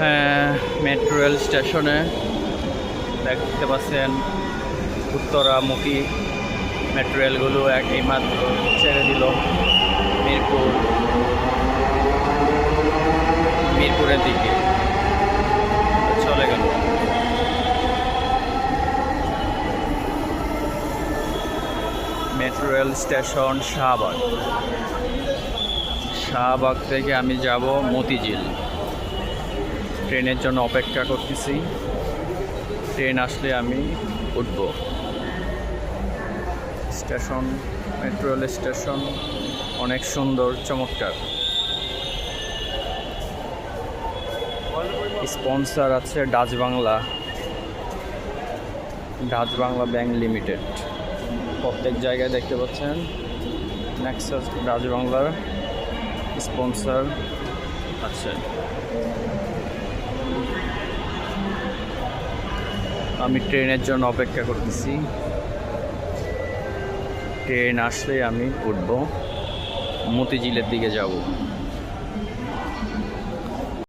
হ্যাঁ, metro rail স্টেশনে দেখতে পাচ্ছেন উত্তরামুখী মেট্রো রেলগুলো এইমাত্র ছেড়ে দিল মিরপুরের দিকে চলে গেল। মেট্রো রেল স্টেশন শাহবাগ থেকে আমি যাব মতিঝিল। ট্রেনের জন্য অপেক্ষা করতেছি, ট্রেন আসলে আমি উঠব। স্টেশন, মেট্রো রেল স্টেশন অনেক সুন্দর, চমৎকার। স্পন্সর আছে ডাচ বাংলা ব্যাংক লিমিটেড। প্রত্যেক জায়গায় দেখতে পাচ্ছেন নেক্সাস ডাচ বাংলার স্পন্সর আছে। আমি ট্রেনের জন্য অপেক্ষা করতেছি, ট্রেন আসলে আমি উঠব, মতিঝিলের দিকে যাব।